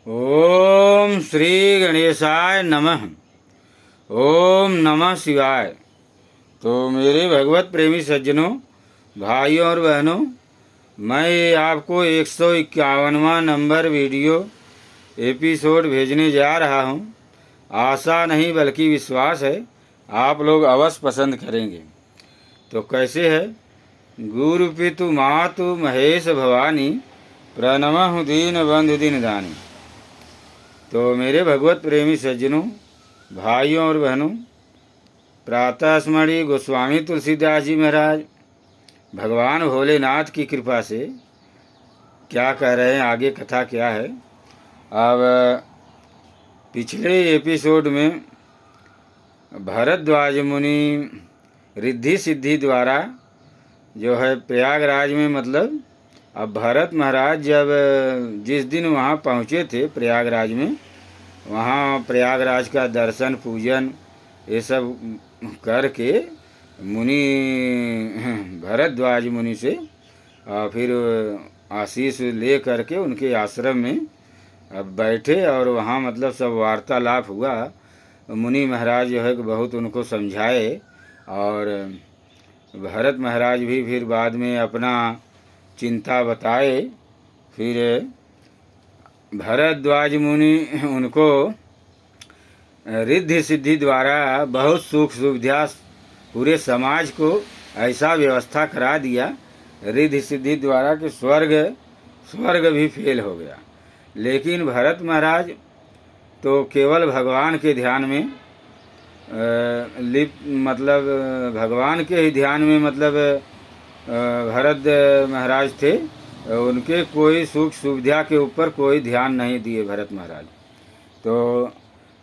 ओम श्री गणेशाय नमः। ओम नमः शिवाय। तो मेरे भगवत प्रेमी सज्जनों, भाइयों और बहनों, मैं आपको 151वां नंबर वीडियो एपिसोड भेजने जा रहा हूं। आशा नहीं बल्कि विश्वास है आप लोग अवश्य पसंद करेंगे। तो कैसे है? गुरु पितु मातु महेश भवानी, प्रणमहु दीन बंधु दिन दानी। तो मेरे भगवत प्रेमी सज्जनों, भाइयों और बहनों, प्रातः स्मरणीय गोस्वामी तुलसीदास जी महाराज भगवान भोलेनाथ की कृपा से क्या कह रहे हैं, आगे कथा क्या है। अब पिछले एपिसोड में भरद्वाज मुनि रिद्धि सिद्धि द्वारा जो है प्रयागराज में, मतलब अब भरत महाराज जब जिस दिन वहाँ पहुँचे थे प्रयागराज में, वहाँ प्रयागराज का दर्शन पूजन ये सब करके मुनि भरद्वाज मुनि से फिर आशीष ले करके उनके आश्रम में अब बैठे और वहाँ मतलब सब वार्तालाप हुआ। मुनि महाराज जो है कि बहुत उनको समझाए और भरत महाराज भी फिर बाद में अपना चिंता बताए। फिर भरद्वाज मुनि उनको रिद्धि सिद्धि द्वारा बहुत सुख सुविधा पूरे समाज को ऐसा व्यवस्था करा दिया रिद्धि सिद्धि द्वारा कि स्वर्ग भी फेल हो गया। लेकिन भरत महाराज तो केवल भगवान के ध्यान में मतलब भगवान के ही ध्यान में, मतलब भरत महाराज थे, उनके कोई सुख सुविधा के ऊपर कोई ध्यान नहीं दिए भरत महाराज। तो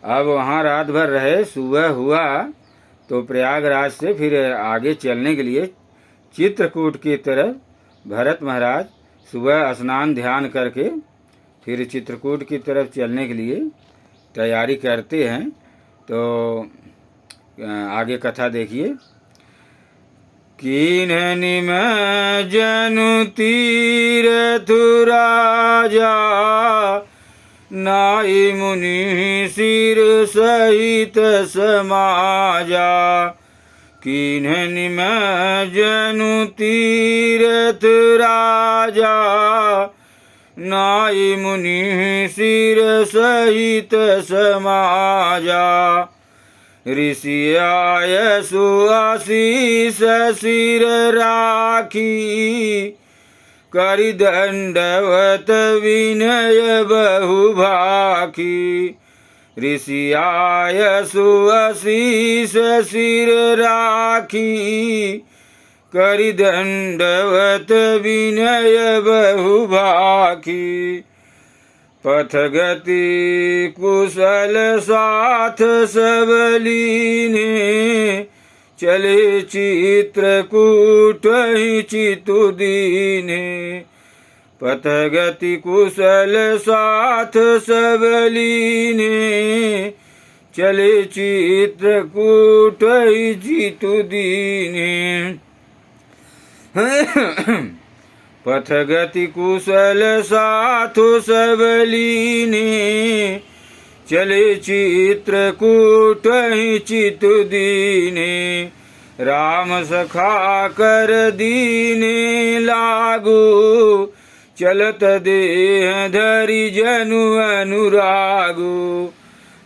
अब वहाँ रात भर रहे। सुबह हुआ तो प्रयागराज से फिर आगे चलने के लिए चित्रकूट की तरफ भरत महाराज सुबह स्नान ध्यान करके फिर चित्रकूट की तरफ चलने के लिए तैयारी करते हैं। तो आगे कथा देखिए। कीन्हनि में जनु तीरथ राजा, नाई मुनि सिर सहित समाजा। कीन्हनि में जनु तीरथ राजा, नाई मुनि सिर सहित समाजा। ऋषि आय सुआशीष सिर राखी, करि दंडवत विनय बहु भाखी। ऋषि आय सुआशीष सिर राखी, करि दंडवत विनय बहु भाखी। पथ गति कुशल साथ सब लीने, चले चित्रकूट ही चितु दीने। पथ गति कुशल साथ सब लीने, चले चित्रकूट ही चितु दीने। पथ गति कुशल साथु सब लीने, चले चित्रकूट ही चितु दीने। राम सखा कर दीने लागू, चलत देह धरि जनु अनुरागु।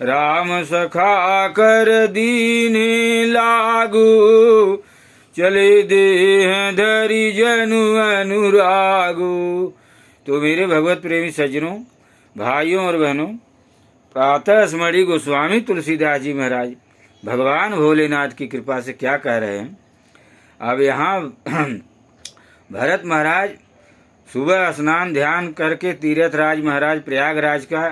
राम सखा कर दीने लागू, चले देह धरि जनु अनुरागु। तो मेरे भगवत प्रेमी सज्जनों, भाइयों और बहनों, प्रातः स्मरणीय गोस्वामी तुलसीदास जी महाराज भगवान भोलेनाथ की कृपा से क्या कह रहे हैं। अब यहाँ भरत महाराज सुबह स्नान ध्यान करके तीर्थराज महाराज प्रयागराज का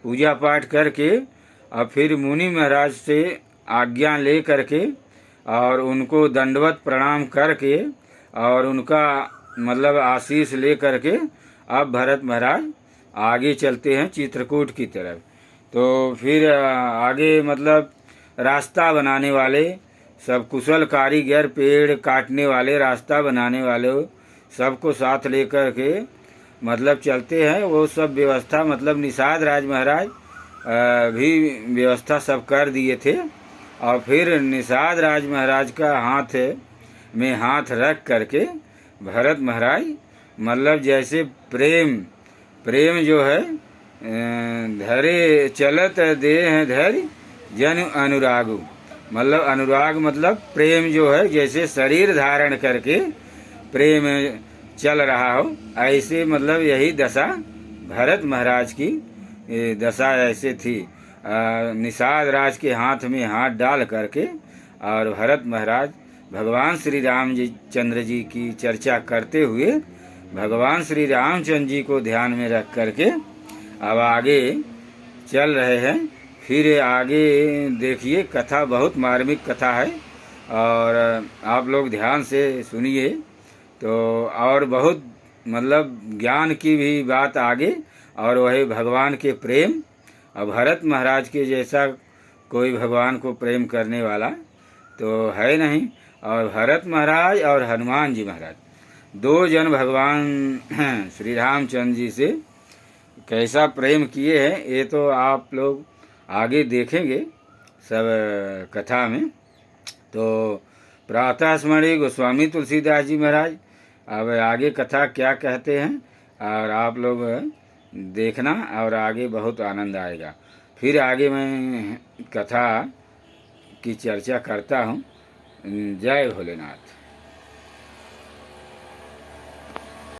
पूजा पाठ करके और फिर मुनि महाराज से आज्ञा ले करके और उनको दंडवत प्रणाम करके और उनका मतलब आशीष ले करके अब भरत महाराज आगे चलते हैं चित्रकूट की तरफ। तो फिर आगे मतलब रास्ता बनाने वाले सब कुशल कारीगर, पेड़ काटने वाले, रास्ता बनाने वाले सबको साथ लेकर के मतलब चलते हैं, वो सब व्यवस्था मतलब निषाद राज महाराज भी व्यवस्था सब कर दिए थे। और फिर निषाद राज महाराज का हाथ में हाथ रख करके भरत महाराज मतलब जैसे प्रेम प्रेम जो है धरे चलत देह धैर्य जन अनुरागु, मतलब अनुराग मतलब प्रेम जो है जैसे शरीर धारण करके प्रेम चल रहा हो, ऐसे मतलब यही दशा भरत महाराज की दशा ऐसे थी। निषाद राज के हाथ में हाथ डाल करके और भरत महाराज भगवान श्री राम जी चंद्र जी की चर्चा करते हुए भगवान श्री रामचंद्र जी को ध्यान में रख करके अब आगे चल रहे हैं। फिर आगे देखिए, कथा बहुत मार्मिक कथा है और आप लोग ध्यान से सुनिए तो और बहुत मतलब ज्ञान की भी बात आगे, और वही भगवान के प्रेम। और भरत महाराज के जैसा कोई भगवान को प्रेम करने वाला तो है नहीं। और भरत महाराज और हनुमान जी महाराज दो जन भगवान श्री रामचंद्र जी से कैसा प्रेम किए हैं ये तो आप लोग आगे देखेंगे सब कथा में। तो प्रातः स्मरणीय गोस्वामी तुलसीदास जी महाराज अब आगे कथा क्या कहते हैं और आप लोग देखना, और आगे बहुत आनंद आएगा। फिर आगे मैं कथा की चर्चा करता हूँ। जय भोलेनाथ।